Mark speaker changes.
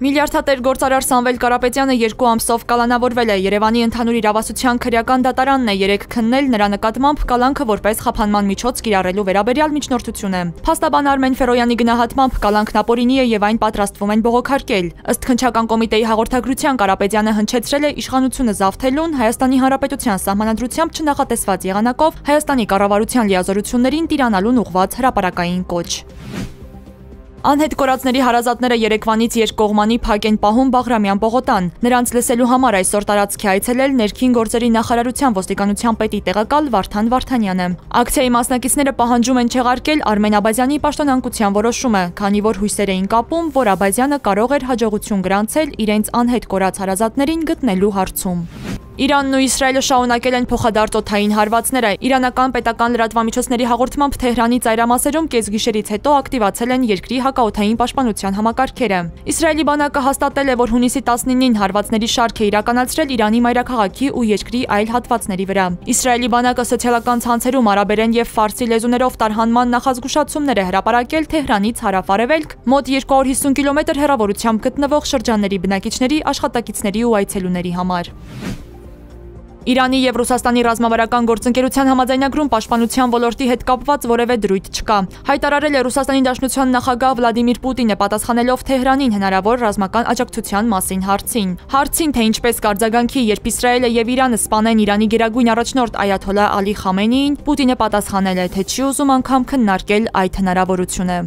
Speaker 1: Միլիարդատեր գործարար Սամվել Կարապետյանը 2 ամսով կալանավորվել է։ Երևանի ընդհանուր իրավասության քրեական դատարանն է 3 քննել նրա նկատմամբ կալանքը որպես խափանման միջոց կիրառելու վերաբերյալ միջնորդություն է։ Փաստաբան Արմեն Ֆերոյանի գնահատմամբ կալանքն ապօրինի է եւ այն պատրաստվում են բողոքարկել։ Ըստ քննչական կոմիտեի հաղորդագրության Կարապետյանը հնչեցրել է իշխանությունը զավթելուն Հայաստանի Հանրապետության սահմանադրությամբ չնախատեսված եղանակով Հայաստանի կառավարության լիազորություններին տիրանալուն ուղղված հրապարակային կոչ։ Անհետ կորածների հարազատները Երևանից երկկողմանի փակ են պահում Բաղրամյան պողոտան։ Նրանց լսելու համար այսօր տարածքի այցելել ներքին գործերի նախարարության ոստիկանության պետի տեղակալ Վարդան Վարդանյանը։ Ակցիայի մասնակիցները պահանջում են չեղարկել Արմեն Աբազյանի պաշտոնանկության որոշումը, քանի որ հույսեր էին կապում, որ Աբազյանը կարող էր հաջողություն գրանցել իրենց անհետ կորած հարազատներին գտնելու հարցում։ Իրանն ու Իսրայելը շարունակել են փոխադարձ օդային հարվածները։ Իրանական պետական լրատվամիջոցների հաղորդմամբ Թեհրանի ծայրամասերում կեսգիշերից հետո ակտիվացել են երկրի հակաօդային պաշտպանության համակարգերը։ Իսրայելի բանակը հաստատել է, որ հունիսի 19-ին հարվածների շարք է իրականացրել Իրանի մայրաքաղաքի ու երկրի այլ հատվածների վրա։ Իսրայելի բանակը սոցիալական ցանցերում արաբերեն եւ ֆարսի լեզուներով տարհանման նախազգուշացումներ է հրապարակել Թեհրանից հարավ-արևելք մոտ 250 կիլոմետր հեռավորությամբ գտնվող շրջանների բնակիչների, աշխատակիցների ու այցելուների համար։ Իրանի եւ Ռուսաստանի ռազմավարական գործընկերության համաձայնագրում պաշտպանության ոլորտի հետ կապված որևէ դրույթ չկա։ Հայտարարել է Ռուսաստանի Դաշնության նախագահ Վլադիմիր Պուտինը պատասխանելով Թեհրանին հնարավոր ռազմական աջակցության մասին հարցին, թե ինչպես կարձագանքի, երբ Իսրայելը եւ Իրանը սպանեն Իրանի գերագույն առաջնորդ Այաթոլլահ Ալի Խամենեին, Պուտինը պատասխանել է, թե չի ուզում անգամ քննարկել այդ հնարավորությունը։